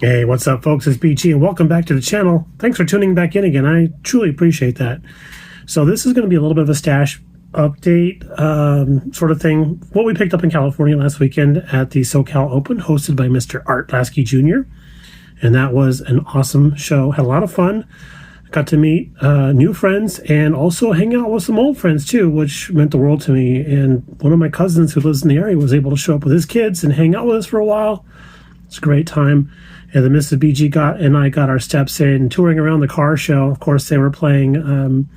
Hey, what's up, folks? It's BG, and welcome back to the channel. Thanks for tuning back in again. I truly appreciate that. So this is going to be a little bit of a stash update sort of thing. What we picked up in California last weekend at the SoCal Open, hosted by Mr. Art Lasky Jr. And that was an awesome show. Had a lot of fun. Got to meet new friends and also hang out with some old friends too, which meant the world to me. And one of my cousins who lives in the area was able to show up with his kids and hang out with us for a while. It's a great time. And then Mrs. BG and I got our steps in touring around the car show. Of course, they were playing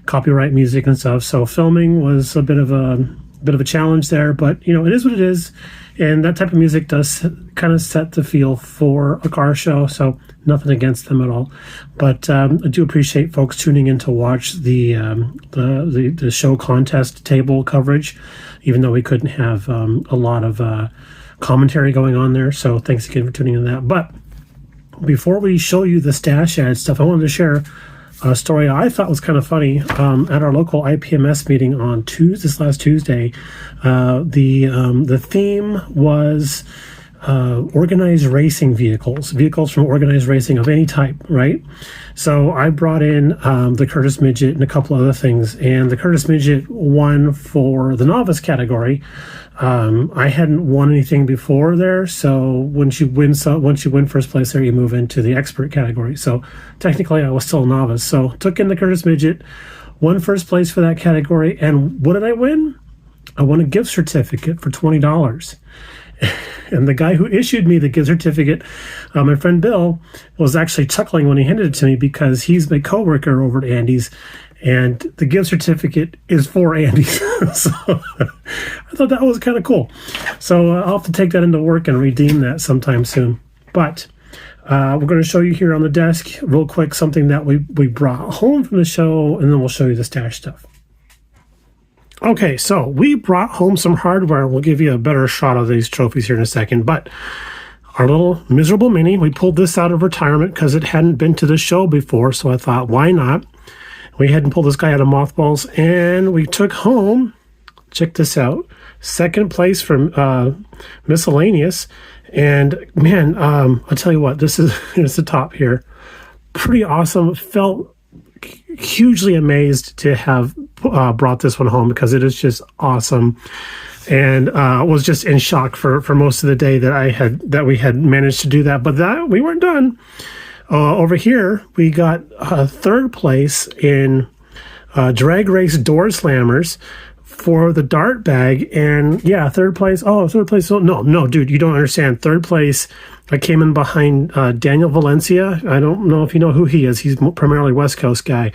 copyright music and stuff. So filming was a bit of a challenge there, but you know, it is what it is. And that type of music does kind of set the feel for a car show. So nothing against them at all. But I do appreciate folks tuning in to watch the show contest table coverage, even though we couldn't have a lot of commentary going on there. So thanks again for tuning in to that. But before we show you the stash ad stuff, I wanted to share a story I thought was kind of funny. At our local IPMS meeting on this last Tuesday, the theme was organized racing vehicles from organized racing of any type, right? So I brought in the Curtis Midget and a couple other things, and the Curtis Midget won for the novice category. I hadn't won anything before there, so once you win first place there, you move into the expert category. So technically, I was still a novice. So took in the Curtis Midget, won first place for that category, and what did I win? I won a gift certificate for $20. And the guy who issued me the gift certificate, my friend Bill, was actually chuckling when he handed it to me because he's my coworker over at Andy's, and the gift certificate is for Andy's. So I thought that was kind of cool. So I'll have to take that into work and redeem that sometime soon. But we're going to show you here on the desk real quick something that we brought home from the show, and then we'll show you the stash stuff. Okay, so we brought home some hardware. We'll give you a better shot of these trophies here in a second. But our little miserable Mini, we pulled this out of retirement because it hadn't been to the show before. So I thought, why not? We hadn't pulled this guy out of mothballs, and we took home, check this out, second place from miscellaneous. And man, I'll tell you what, here's the top here. Pretty awesome. Felt hugely amazed to have brought this one home because it is just awesome, and was just in shock for most of the day that we had managed to do that. But that we weren't done. Over here we got third place in drag race door slammers for the dart bag, and yeah, third place. Oh, third place. Oh, no, dude, you don't understand. Third place, I came in behind Daniel Valencia. I don't know if you know who he is. He's primarily West Coast guy,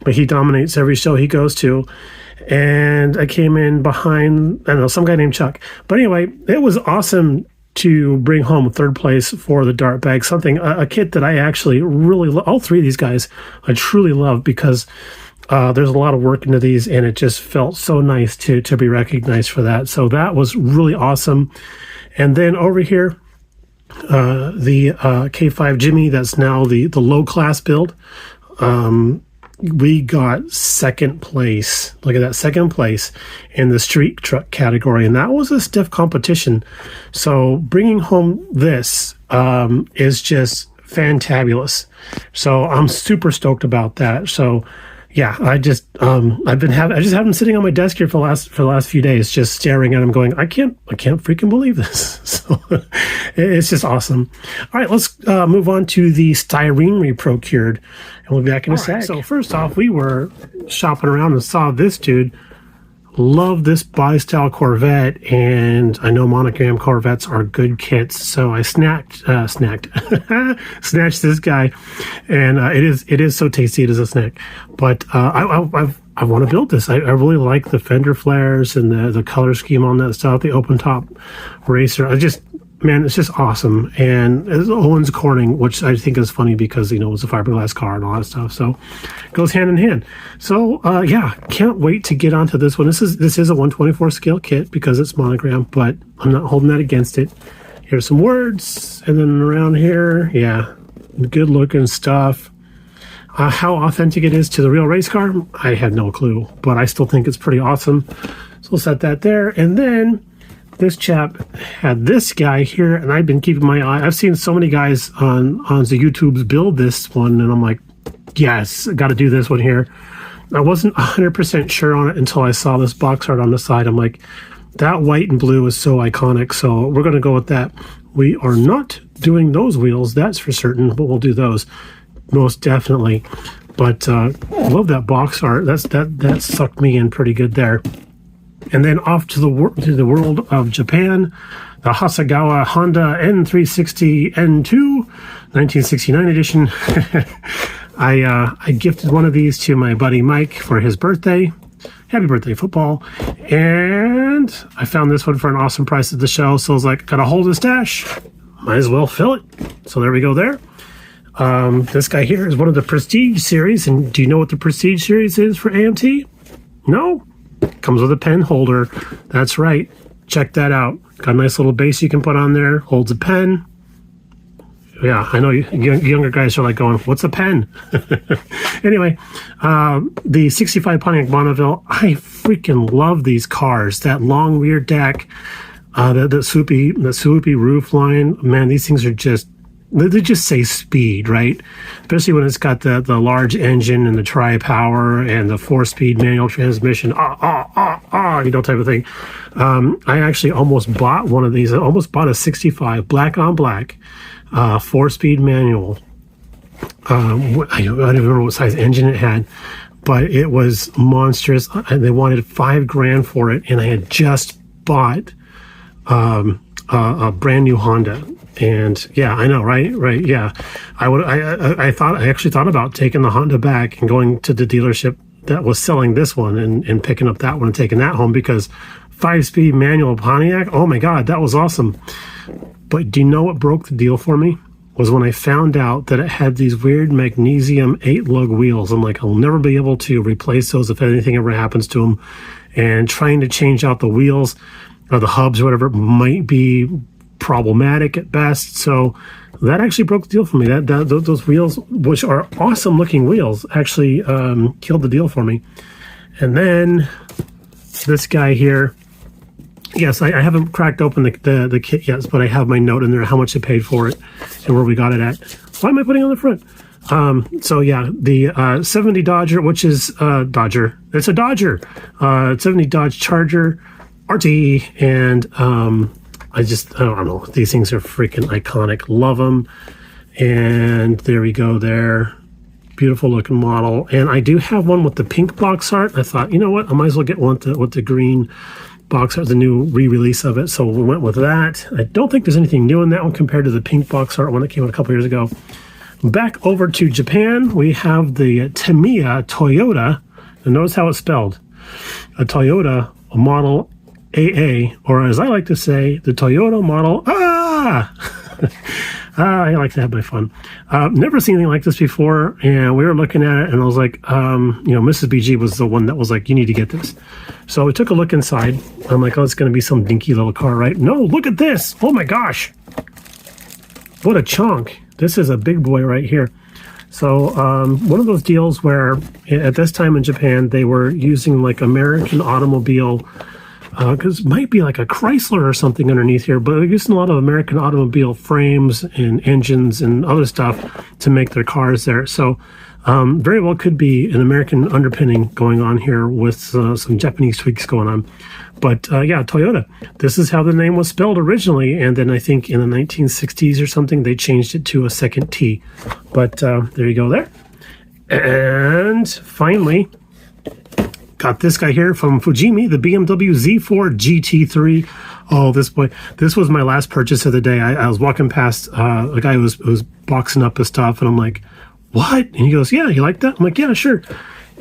but he dominates every show he goes to. And I came in behind, I don't know, some guy named Chuck. But anyway, it was awesome to bring home third place for the dart bag, a kit that I actually really love. All three of these guys I truly love because there's a lot of work into these, and it just felt so nice to be recognized for that. So that was really awesome. And then over here, the K5 Jimmy, that's now the low class build. We got second place. Look at that, second place in the street truck category, and that was a stiff competition. So bringing home this is just fantabulous. So I'm super stoked about that. So yeah, I just have him sitting on my desk here for the last few days, just staring at him, going, I can't freaking believe this. So it's just awesome. All right, let's move on to the styrene we procured, and we'll be back in a sec. So first off, we were shopping around and saw this dude. Love this bi-style Corvette, and I know monogram Corvettes are good kits, so I snatched this guy, and it is so tasty. It is a snack, but I want to build this. I really like the fender flares and the color scheme on that stuff. The open top racer, man, it's just awesome. And it's Owens Corning, which I think is funny because, you know, it's a fiberglass car and all that stuff. So it goes hand in hand. So, yeah, can't wait to get onto this one. This is a 1/24 scale kit because it's monogram, but I'm not holding that against it. Here's some words. And then around here, yeah, good looking stuff. How authentic it is to the real race car, I have no clue, but I still think it's pretty awesome. So we'll set that there. And then this chap had this guy here, and I've been keeping my eye. I've seen so many guys on the YouTubes build this one, and I'm like, yes, I got to do this one here. I wasn't 100% sure on it until I saw this box art on the side. I'm like, that white and blue is so iconic, so we're going to go with that. We are not doing those wheels, that's for certain, but we'll do those most definitely. But I love that box art. That sucked me in pretty good there. And then off to the world of Japan, the Hasegawa Honda N360 N2 1969 edition. I gifted one of these to my buddy Mike for his birthday. Happy birthday, football. And I found this one for an awesome price at the show. So I was like, gotta hold the stash. Might as well fill it. So there we go there. This guy here is one of the Prestige series. And do you know what the Prestige series is for AMT? No? Comes with a pen holder. That's right. Check that out. Got a nice little base you can put on there. Holds a pen. Yeah, I know younger guys are like going, what's a pen? Anyway, the 65 Pontiac Bonneville, I freaking love these cars. That long rear deck, the swoopy roof line. Man, these things are just, they just say speed, right? Especially when it's got the large engine and the tri-power and the 4-speed manual transmission, you know, type of thing. I actually almost bought one of these. I almost bought a 65 black on black. 4-speed manual. I don't remember what size engine it had, but it was monstrous. They wanted $5,000 for it, and I had just bought a brand new Honda. And yeah, I know, right? Yeah, I actually thought about taking the Honda back and going to the dealership that was selling this one and picking up that one and taking that home, because 5-speed manual Pontiac. Oh my God, that was awesome. But do you know what broke the deal for me? Was when I found out that it had these weird magnesium 8-lug wheels. I'm like, I'll never be able to replace those if anything ever happens to them. And trying to change out the wheels or the hubs or whatever might be problematic at best. So that actually broke the deal for me. Those wheels, which are awesome looking wheels, actually killed the deal for me. And then this guy here. Yes, I haven't cracked open the kit yet, but I have my note in there, how much I paid for it and where we got it at. Why am I putting it on the front? So yeah, the 70 Dodger, which is Dodger. It's a Dodger. 70 Dodge Charger RT, and I don't know. These things are freaking iconic. Love them. And there we go there. Beautiful looking model. And I do have one with the pink box art. I thought, you know what? I might as well get one with the green box art, the new re-release of it. So we went with that. I don't think there's anything new in that one compared to the pink box art one that came out a couple years ago. Back over to Japan, we have the Tamiya Toyota. And notice how it's spelled. A Toyota model AA, or as I like to say, the Toyota model I like to have my fun. Never seen anything like this before, and we were looking at it, and I was like, Mrs. BG was the one that was like, you need to get this. So we took a look inside. I'm like, oh, it's going to be some dinky little car, right? No, look at this. Oh my gosh. What a chunk. This is a big boy right here. So one of those deals where at this time in Japan, they were using like American automobile, because it might be like a Chrysler or something underneath here, but they're using a lot of American automobile frames and engines and other stuff to make their cars there. So very well could be an American underpinning going on here with some Japanese tweaks going on. But yeah, Toyota. This is how the name was spelled originally, and then I think in the 1960s or something, they changed it to a second T. But there you go there. And finally, got this guy here from Fujimi, the BMW Z4 GT3. Oh, this boy. This was my last purchase of the day. I was walking past a guy who was boxing up his stuff, and I'm like, what? And he goes, yeah, you like that? I'm like, yeah, sure.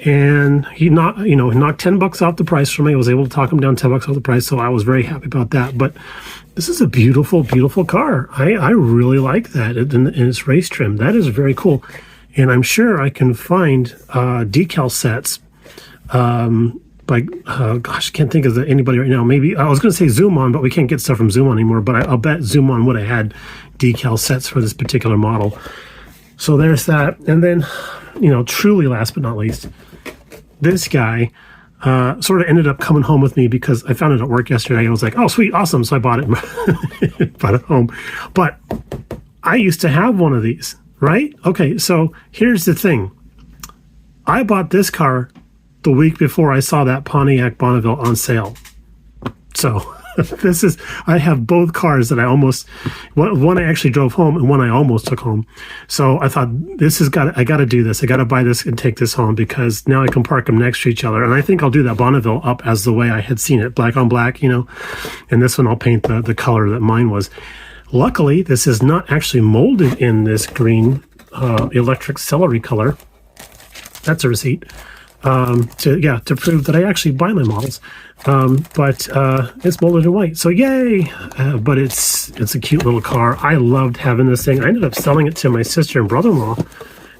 And he knocked $10 off the price for me. I was able to talk him down $10 off the price, so I was very happy about that. But this is a beautiful, beautiful car. I really like that, and its race trim. That is very cool. And I'm sure I can find decal sets. Gosh, I can't think of anybody right now. Maybe I was going to say Zoom On, but we can't get stuff from Zoom On anymore. But I'll bet Zoom On would have had decal sets for this particular model. So there's that. And then, truly last but not least, this guy, sort of ended up coming home with me because I found it at work yesterday. I was like, oh, sweet, awesome. So I bought it, bought it home. But I used to have one of these, right? Okay, so here's the thing. I bought this car the week before I saw that Pontiac Bonneville on sale. So I have both cars that I almost, one I actually drove home and one I almost took home. So I thought I got to do this. I got to buy this and take this home because now I can park them next to each other. And I think I'll do that Bonneville up as the way I had seen it, black on black, and this one I'll paint the color that mine was. Luckily, this is not actually molded in this green electric celery color. That's a receipt to prove that I actually buy my models. But it's molded in white, so yay! But it's a cute little car. I loved having this thing. I ended up selling it to my sister and brother-in-law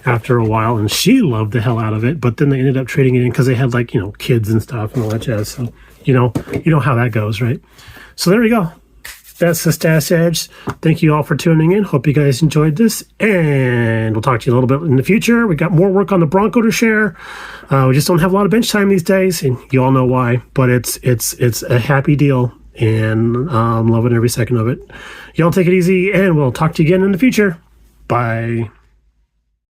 after a while, and she loved the hell out of it. But then they ended up trading it in because they had kids and stuff and all that jazz. So you know how that goes, right? So there we go. That's the Stash Edge. Thank you all for tuning in. Hope you guys enjoyed this, and we'll talk to you a little bit in the future. We got more work on the Bronco to share. We just don't have a lot of bench time these days, and you all know why. But it's a happy deal, and I'm loving every second of it. Y'all take it easy, and we'll talk to you again in the future. Bye.